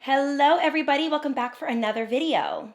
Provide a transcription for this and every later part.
Hello everybody, welcome back for another video.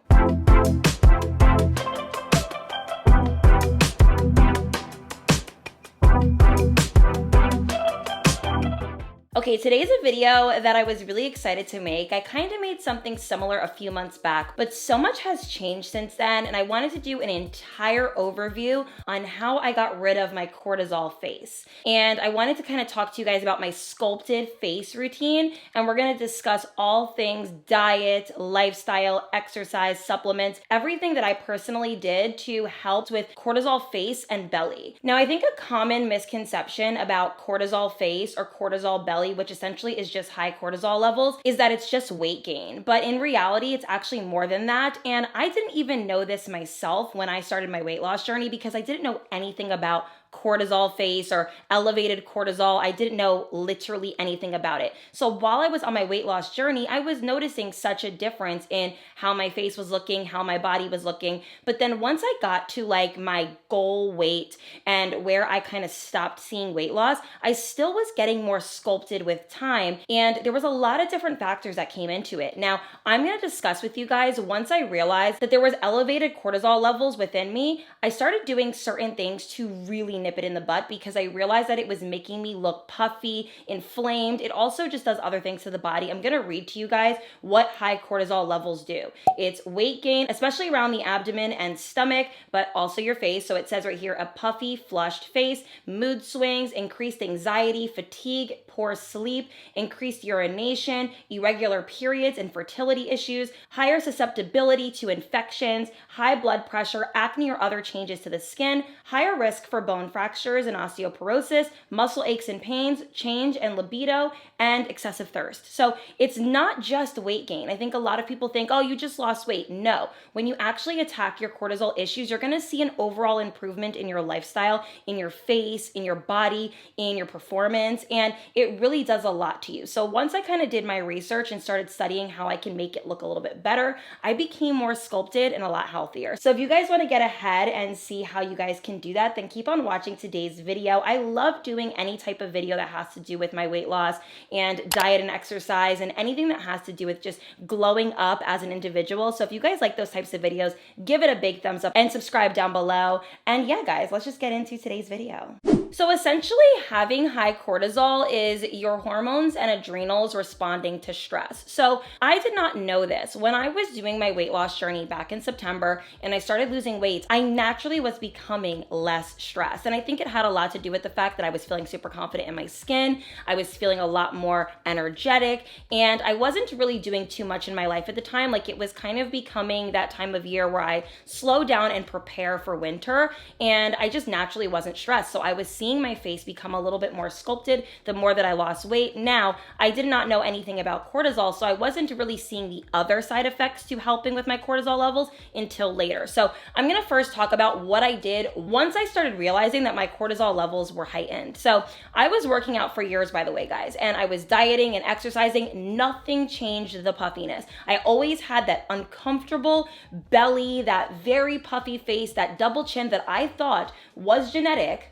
Okay, today's a video that I was really excited to make. I kind of made something similar a few months back, but so much has changed since then, and I wanted to do an entire overview on how I got rid of my cortisol face. And I wanted to kind of talk to you guys about my sculpted face routine, and we're gonna discuss all things diet, lifestyle, exercise, supplements, everything that I personally did to help with cortisol face and belly. Now, I think a common misconception about cortisol face or cortisol belly, which essentially is just high cortisol levels, is that it's just weight gain. But in reality, it's actually more than that. And I didn't even know this myself when I started my weight loss journey because I didn't know anything about cortisol face or elevated cortisol. I didn't know literally anything about it. So while I was on my weight loss journey, I was noticing such a difference in how my face was looking, how my body was looking. But then once I got to like my goal weight and where I kind of stopped seeing weight loss, I still was getting more sculpted with time. And there was a lot of different factors that came into it. Now, I'm going to discuss with you guys, once I realized that there was elevated cortisol levels within me, I started doing certain things to really nip it in the butt because I realized that it was making me look puffy, inflamed. It also just does other things to the body. I'm gonna read to you guys what high cortisol levels do. It's weight gain, especially around the abdomen and stomach, but also your face. So it says right here, a puffy, flushed face, mood swings, increased anxiety, fatigue, poor sleep, increased urination, irregular periods, infertility issues, higher susceptibility to infections, high blood pressure, acne or other changes to the skin, higher risk for bone fractures and osteoporosis, muscle aches and pains, change in libido, and excessive thirst. So it's not just weight gain. I think a lot of people think, oh, you just lost weight. No, when you actually attack your cortisol issues, you're gonna see an overall improvement in your lifestyle, in your face, in your body, in your performance, and it really does a lot to you. So once I kind of did my research and started studying how I can make it look a little bit better, I became more sculpted and a lot healthier. So if you guys wanna get ahead and see how you guys can do that, then keep on watching today's video. I love doing any type of video that has to do with my weight loss and diet and exercise and anything that has to do with just glowing up as an individual. So if you guys like those types of videos, give it a big thumbs up and subscribe down below. And yeah, guys, let's just get into today's video. So essentially, having high cortisol is your hormones and adrenals responding to stress. So I did not know this. When I was doing my weight loss journey back in September and I started losing weight, I naturally was becoming less stressed. And I think it had a lot to do with the fact that I was feeling super confident in my skin. I was feeling a lot more energetic, and I wasn't really doing too much in my life at the time. Like, it was kind of becoming that time of year where I slow down and prepare for winter, and I just naturally wasn't stressed. So I was seeing my face become a little bit more sculpted the more that I lost weight. Now, I did not know anything about cortisol, so I wasn't really seeing the other side effects to helping with my cortisol levels until later. So I'm gonna first talk about what I did once I started realizing that my cortisol levels were heightened. So I was working out for years, by the way, guys, and I was dieting and exercising. Nothing changed the puffiness. I always had that uncomfortable belly, that very puffy face, that double chin that I thought was genetic.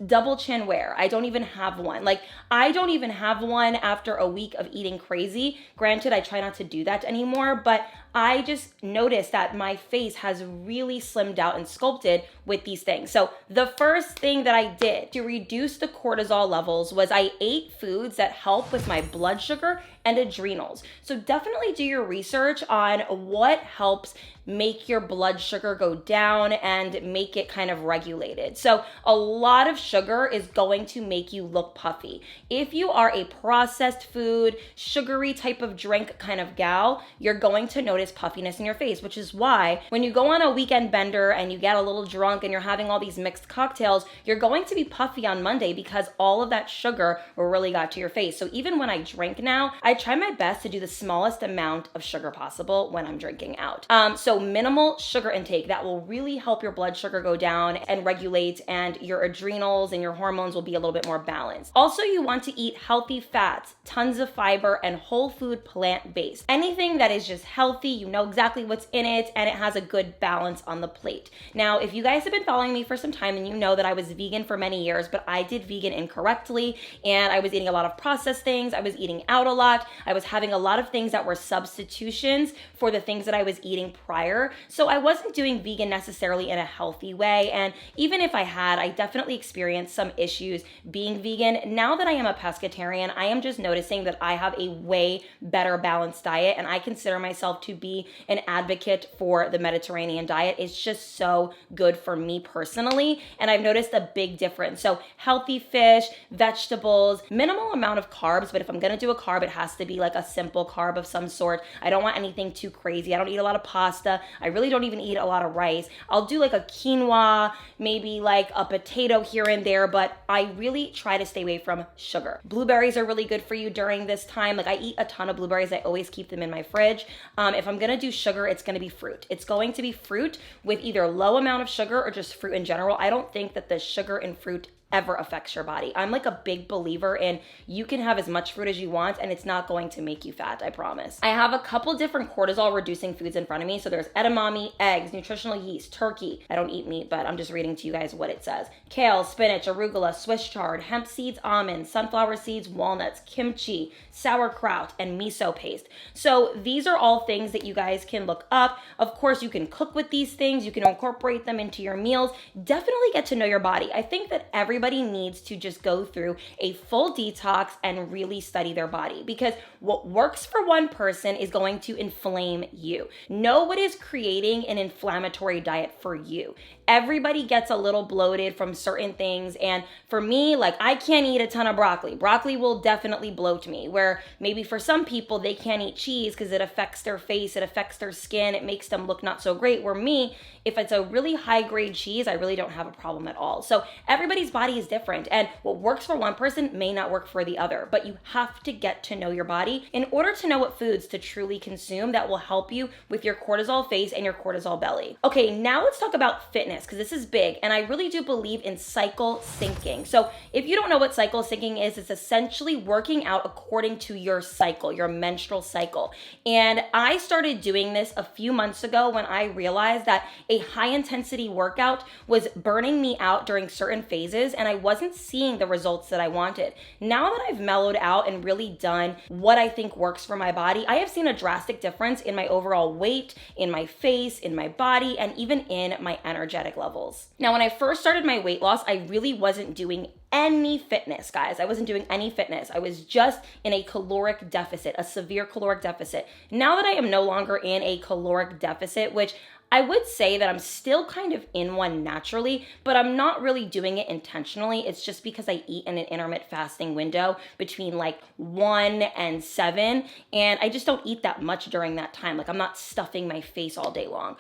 Double chin where? I don't even have one. Like, I don't even have one after a week of eating crazy. Granted, I try not to do that anymore, but I just noticed that my face has really slimmed out and sculpted with these things. So the first thing that I did to reduce the cortisol levels was I ate foods that help with my blood sugar and adrenals. So definitely do your research on what helps make your blood sugar go down and make it kind of regulated. So a lot of sugar is going to make you look puffy. If you are a processed food, sugary type of drink kind of gal, you're going to notice puffiness in your face, which is why when you go on a weekend bender and you get a little drunk and you're having all these mixed cocktails, you're going to be puffy on Monday because all of that sugar really got to your face. So even when I drink now, I try my best to do the smallest amount of sugar possible when I'm drinking out. So So minimal sugar intake, that will really help your blood sugar go down and regulate, and your adrenals and your hormones will be a little bit more balanced. Also, you want to eat healthy fats, tons of fiber, and whole food plant-based. Anything that is just healthy, you know exactly what's in it, and it has a good balance on the plate. Now, if you guys have been following me for some time, and you know that I was vegan for many years, but I did vegan incorrectly, and I was eating a lot of processed things, I was eating out a lot, I was having a lot of things that were substitutions for the things that I was eating prior. So I wasn't doing vegan necessarily in a healthy way, and even if I had, I definitely experienced some issues being vegan. Now that I am a pescatarian, I am just noticing that I have a way better balanced diet, and I consider myself to be an advocate for the Mediterranean diet. It's just so good for me personally, and I've noticed a big difference. So healthy fish, vegetables, minimal amount of carbs, but if I'm gonna do a carb, it has to be like a simple carb of some sort. I don't want anything too crazy. I don't eat a lot of pasta. I really don't even eat a lot of rice. I'll do like a quinoa, maybe like a potato here and there, but I really try to stay away from sugar. Blueberries are really good for you during this time. Like I eat a ton of blueberries. I always keep them in my fridge. If I'm gonna do sugar, it's gonna be fruit. It's going to be fruit with either low amount of sugar or just fruit in general. I don't think that the sugar in fruit ever affects your body. I'm like a big believer in you can have as much fruit as you want and it's not going to make you fat, I promise. I have a couple different cortisol reducing foods in front of me. So there's edamame, eggs, nutritional yeast, turkey. I don't eat meat, but I'm just reading to you guys what it says. Kale, spinach, arugula, Swiss chard, hemp seeds, almonds, sunflower seeds, walnuts, kimchi, sauerkraut, and miso paste. So these are all things that you guys can look up. Of course, you can cook with these things. You can incorporate them into your meals. Definitely get to know your body. I think that everybody needs to just go through a full detox and really study their body, because what works for one person is going to inflame you. Know what is creating an inflammatory diet for you. Everybody gets a little bloated from certain things. And for me, like I can't eat a ton of broccoli. Broccoli will definitely bloat me, where maybe for some people they can't eat cheese because it affects their face, it affects their skin, it makes them look not so great. Where me, if it's a really high grade cheese, I really don't have a problem at all. So everybody's body is different, and what works for one person may not work for the other, but you have to get to know your body in order to know what foods to truly consume that will help you with your cortisol face and your cortisol belly. Okay, now let's talk about fitness, because this is big, and I really do believe in cycle syncing. So if you don't know what cycle syncing is, it's essentially working out according to your cycle, your menstrual cycle. And I started doing this a few months ago when I realized that a high intensity workout was burning me out during certain phases, and I wasn't seeing the results that I wanted. Now that I've mellowed out and really done what I think works for my body, I have seen a drastic difference in my overall weight, in my face, in my body, and even in my energetic levels. Now, when I first started my weight loss, I really wasn't doing any fitness, guys. I wasn't doing any fitness. I was just in a caloric deficit, a severe caloric deficit. Now that I am no longer in a caloric deficit, which I would say that I'm still kind of in one naturally, but I'm not really doing it intentionally. It's just because I eat in an intermittent fasting window between like 1 and 7, and I just don't eat that much during that time. Like I'm not stuffing my face all day long.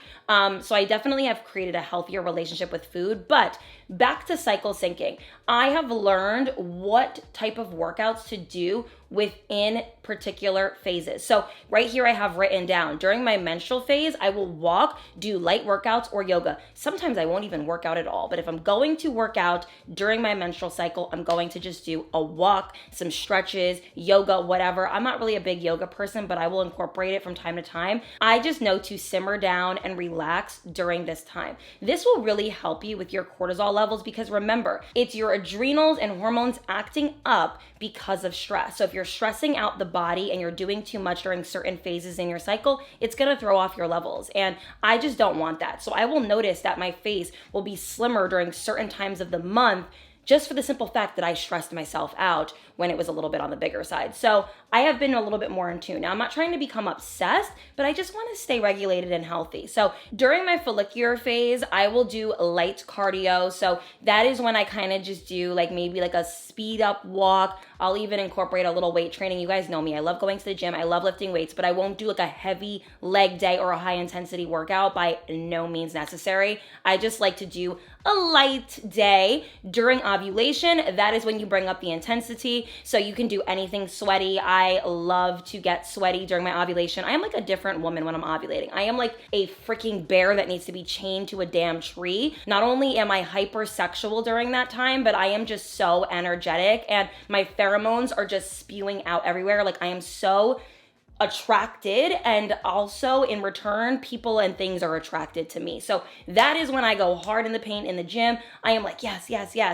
So I definitely have created a healthier relationship with food, but back to cycle syncing. I have learned what type of workouts to do within particular phases. So right here I have written down, during my menstrual phase, I will walk, do light workouts or yoga. Sometimes I won't even work out at all, but if I'm going to work out during my menstrual cycle, I'm going to just do a walk, some stretches, yoga, whatever. I'm not really a big yoga person, but I will incorporate it from time to time. I just know to simmer down and relax during this time. This will really help you with your cortisol levels, because remember, it's your adrenals and hormones acting up because of stress. So if you're stressing out the body and you're doing too much during certain phases in your cycle, it's gonna throw off your levels. And I just don't want that. So I will notice that my face will be slimmer during certain times of the month, just for the simple fact that I stressed myself out when it was a little bit on the bigger side. So I have been a little bit more in tune. Now, I'm not trying to become obsessed, but I just want to stay regulated and healthy. So during my follicular phase, I will do light cardio. So that is when I kind of just do like maybe like a speed up walk. I'll even incorporate a little weight training. You guys know me. I love going to the gym. I love lifting weights, but I won't do like a heavy leg day or a high intensity workout, by no means necessary. I just like to do a light day. During ovulation, that is when you bring up the intensity. So you can do anything sweaty. I I love to get sweaty during my ovulation. I am like a different woman when I'm ovulating. I am like a freaking bear that needs to be chained to a damn tree. Not only am I hypersexual during that time, but I am just so energetic and my pheromones are just spewing out everywhere. Like I am so attracted, and also in return people and things are attracted to me. So that is when I go hard in the paint in the gym. I am like yes,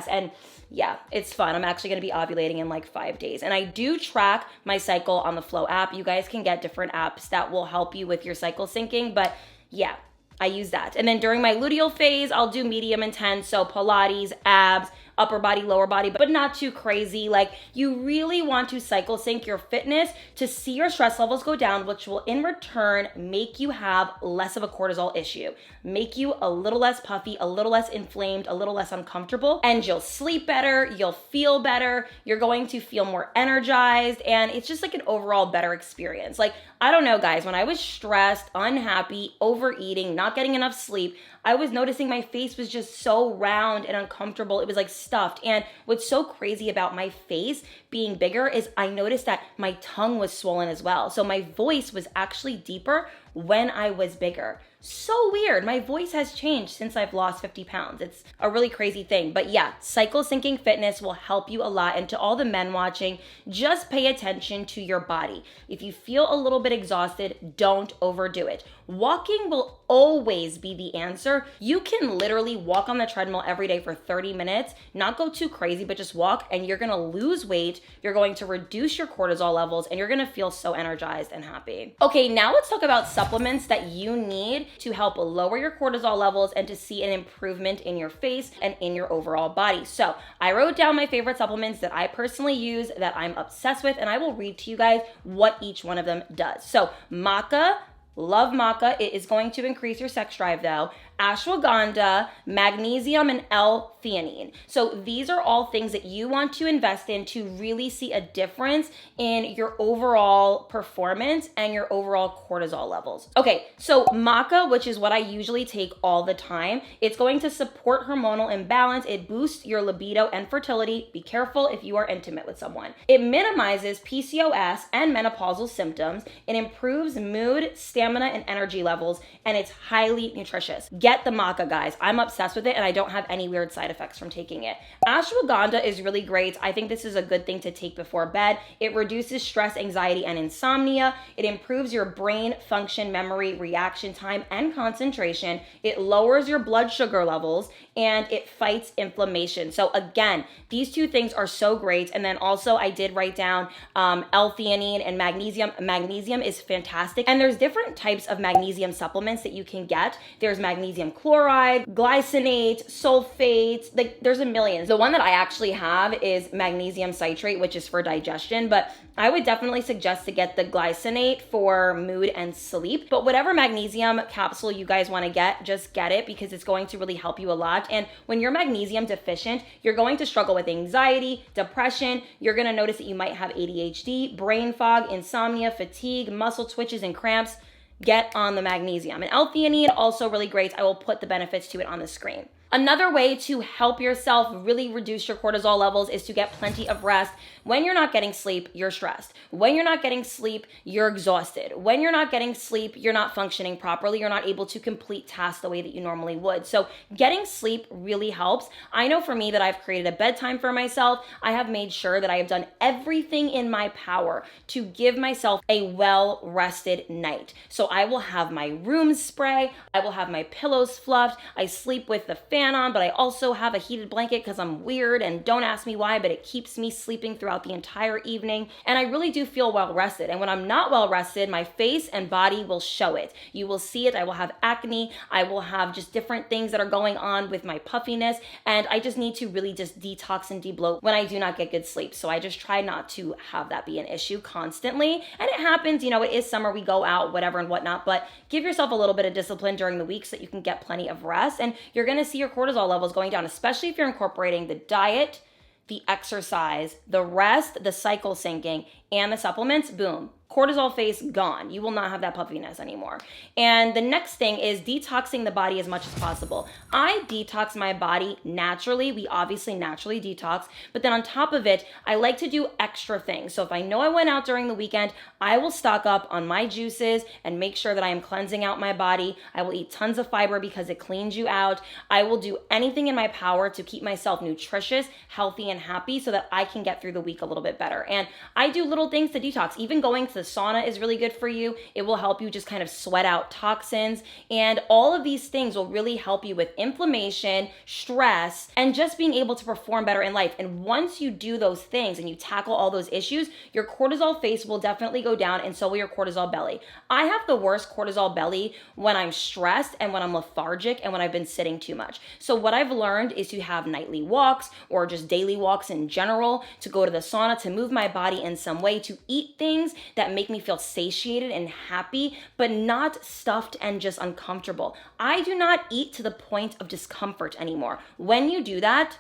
and yeah, it's fun. I'm actually going to be ovulating in like 5 days, and I do track my cycle on the Flow app. You guys can get different apps that will help you with your cycle syncing, but yeah, I use that. And then during my luteal phase, I'll do medium intense, so Pilates, abs, upper body, lower body, but not too crazy. Like you really want to cycle sync your fitness to see your stress levels go down, which will in return make you have less of a cortisol issue, make you a little less puffy, a little less inflamed, a little less uncomfortable, and you'll sleep better, you'll feel better, you're going to feel more energized, and it's just like an overall better experience. Like, I don't know, guys, when I was stressed, unhappy, overeating, not getting enough sleep, I was noticing my face was just so round and uncomfortable. It was like stuffed. And what's so crazy about my face being bigger is I noticed that my tongue was swollen as well. So my voice was actually deeper when I was bigger. So weird. My voice has changed since I've lost 50 pounds. It's a really crazy thing. But yeah, cycle syncing fitness will help you a lot. And to all the men watching, just pay attention to your body. If you feel a little bit exhausted, don't overdo it. Walking will always be the answer. You can literally walk on the treadmill every day for 30 minutes, not go too crazy, but just walk, and you're gonna lose weight, you're going to reduce your cortisol levels, and you're gonna feel so energized and happy. Okay, now let's talk about supplements that you need to help lower your cortisol levels and to see an improvement in your face and in your overall body. So I wrote down my favorite supplements that I personally use, that I'm obsessed with, and I will read to you guys what each one of them does. So maca, love maca. It is going to increase your sex drive though. Ashwagandha, magnesium, and L-theanine. So these are all things that you want to invest in to really see a difference in your overall performance and your overall cortisol levels. Okay, so maca, which is what I usually take all the time, it's going to support hormonal imbalance. It boosts your libido and fertility. Be careful if you are intimate with someone. It minimizes PCOS and menopausal symptoms. It improves mood, stamina, and energy levels, and it's highly nutritious. Get the maca, guys. I'm obsessed with it, and I don't have any weird side effects from taking it. Ashwagandha is really great. I think this is a good thing to take before bed. It reduces stress, anxiety, and insomnia. It improves your brain function, memory, reaction time, and concentration. It lowers your blood sugar levels, and it fights inflammation. So again, these two things are so great. And then also I did write down L-theanine and magnesium. Magnesium is fantastic. And there's different types of magnesium supplements that you can get. There's magnesium chloride, glycinate, sulfate, like there's a million. The one that I actually have is magnesium citrate, which is for digestion, but I would definitely suggest to get the glycinate for mood and sleep. But whatever magnesium capsule you guys want to get, just get it because it's going to really help you a lot. And when you're magnesium deficient, you're going to struggle with anxiety, depression. You're going to notice that you might have ADHD, brain fog, insomnia, fatigue, muscle twitches, and cramps. Get on the magnesium. And L-theanine, also really great. I will put the benefits to it on the screen. Another way to help yourself really reduce your cortisol levels is to get plenty of rest. When you're not getting sleep, you're stressed. When you're not getting sleep, you're exhausted. When you're not getting sleep, you're not functioning properly. You're not able to complete tasks the way that you normally would. So getting sleep really helps. I know for me that I've created a bedtime for myself. I have made sure that I have done everything in my power to give myself a well-rested night. So I will have my room spray. I will have my pillows fluffed. I sleep with the fan on, but I also have a heated blanket because I'm weird, and don't ask me why, but it keeps me sleeping throughout the entire evening. And I really do feel well rested. And when I'm not well rested, my face and body will show it. You will see it. I will have acne. I will have just different things that are going on with my puffiness. And I just need to really just detox and debloat when I do not get good sleep. So I just try not to have that be an issue constantly. And it happens, you know, it is summer, we go out, whatever and whatnot, but give yourself a little bit of discipline during the week so that you can get plenty of rest. And you're going to see your cortisol levels going down, especially if you're incorporating the diet, the exercise, the rest, the cycle syncing, and the supplements. Boom. Cortisol face gone. You will not have that puffiness anymore. And the next thing is detoxing the body as much as possible. I detox my body naturally. We obviously naturally detox, but then on top of it, I like to do extra things. So if I know I went out during the weekend, I will stock up on my juices and make sure that I am cleansing out my body. I will eat tons of fiber because it cleans you out. I will do anything in my power to keep myself nutritious, healthy, and happy so that I can get through the week a little bit better. And I do little things to detox. Even going to the sauna is really good for you. It will help you just kind of sweat out toxins. And all of these things will really help you with inflammation, stress, and just being able to perform better in life. And once you do those things and you tackle all those issues, your cortisol face will definitely go down, and so will your cortisol belly. I have the worst cortisol belly when I'm stressed and when I'm lethargic and when I've been sitting too much. So what I've learned is to have nightly walks or just daily walks in general, to go to the sauna, to move my body in some way, to eat things that make me feel satiated and happy, but not stuffed and just uncomfortable. I do not eat to the point of discomfort anymore. When you do that,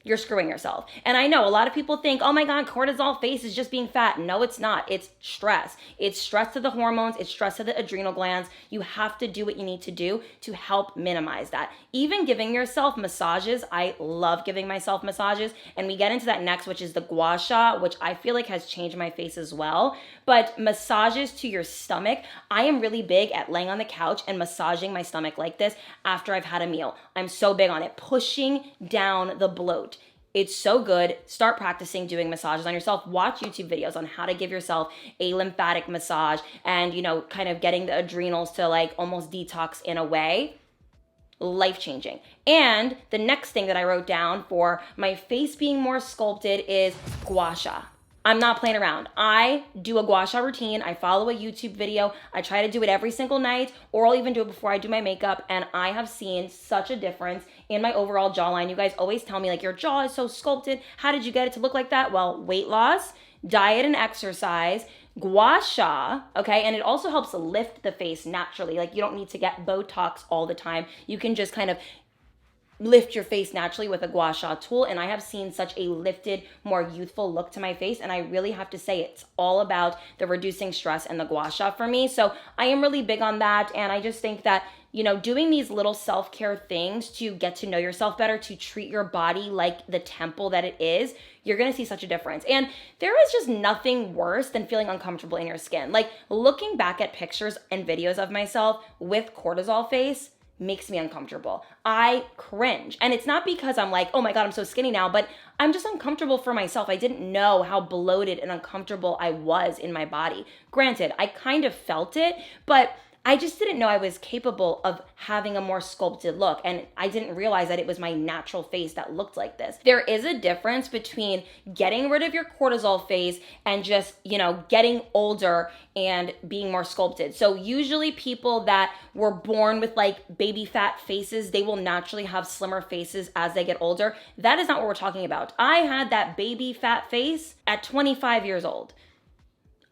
you're screwing yourself. And I know a lot of people think, oh my God, cortisol face is just being fat. No, it's not. It's stress. It's stress to the hormones. It's stress to the adrenal glands. You have to do what you need to do to help minimize that. Even giving yourself massages. I love giving myself massages. And we get into that next, which is the gua sha, which I feel like has changed my face as well. But massages to your stomach. I am really big at laying on the couch and massaging my stomach like this after I've had a meal. I'm so big on it. Pushing down the bloat. It's so good. Start practicing doing massages on yourself. Watch YouTube videos on how to give yourself a lymphatic massage and, kind of getting the adrenals to like almost detox in a way. Life-changing. And the next thing that I wrote down for my face being more sculpted is gua sha. I'm not playing around. I do a gua sha routine. I follow a YouTube video. I try to do it every single night, or I'll even do it before I do my makeup. And I have seen such a difference in my overall jawline. You guys always tell me like, your jaw is so sculpted. How did you get it to look like that? Well, weight loss, diet and exercise, gua sha, okay? And it also helps lift the face naturally. Like, you don't need to get Botox all the time. You can just kind of lift your face naturally with a gua sha tool, and I have seen such a lifted, more youthful look to my face, and I really have to say it's all about the reducing stress and the gua sha for me. So I am really big on that, and I just think that doing these little self-care things to get to know yourself better, to treat your body like the temple that it is, you're gonna see such a difference. And there is just nothing worse than feeling uncomfortable in your skin. Like, looking back at pictures and videos of myself with cortisol face makes me uncomfortable. I cringe. And it's not because I'm like, oh my God, I'm so skinny now, but I'm just uncomfortable for myself. I didn't know how bloated and uncomfortable I was in my body. Granted, I kind of felt it, but I just didn't know I was capable of having a more sculpted look, and I didn't realize that it was my natural face that looked like this. There is a difference between getting rid of your cortisol face and just, getting older and being more sculpted. So usually people that were born with like baby fat faces, they will naturally have slimmer faces as they get older. That is not what we're talking about. I had that baby fat face at 25 years old.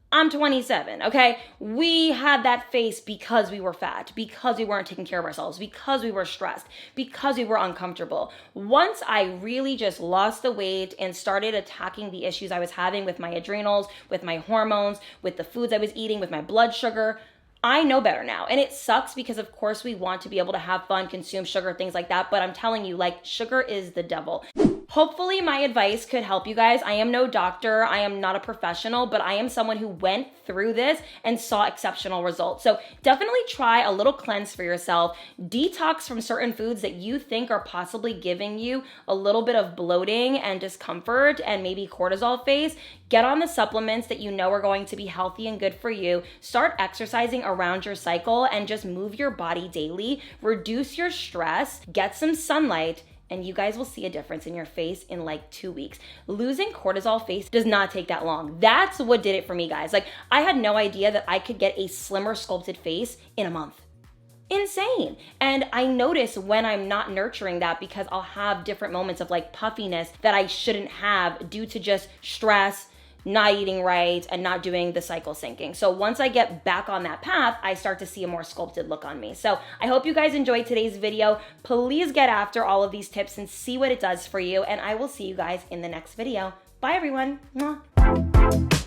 I'm 27, okay? We had that face because we were fat, because we weren't taking care of ourselves, because we were stressed, because we were uncomfortable. Once I really just lost the weight and started attacking the issues I was having with my adrenals, with my hormones, with the foods I was eating, with my blood sugar, I know better now. And it sucks because of course we want to be able to have fun, consume sugar, things like that. But I'm telling you, like, sugar is the devil. Hopefully my advice could help you guys. I am no doctor. I am not a professional, but I am someone who went through this and saw exceptional results. So definitely try a little cleanse for yourself. Detox from certain foods that you think are possibly giving you a little bit of bloating and discomfort and maybe cortisol face. Get on the supplements that you know are going to be healthy and good for you. Start exercising around your cycle and just move your body daily. Reduce your stress. Get some sunlight. And you guys will see a difference in your face in like 2 weeks. Losing cortisol face does not take that long. That's what did it for me, guys. Like, I had no idea that I could get a slimmer sculpted face in a month. Insane. And I notice when I'm not nurturing that because I'll have different moments of like puffiness that I shouldn't have due to just stress, not eating right, and not doing the cycle syncing. So once I get back on that path, I start to see a more sculpted look on me. So I hope you guys enjoyed today's video. Please get after all of these tips and see what it does for you. And I will see you guys in the next video. Bye, everyone. Mwah.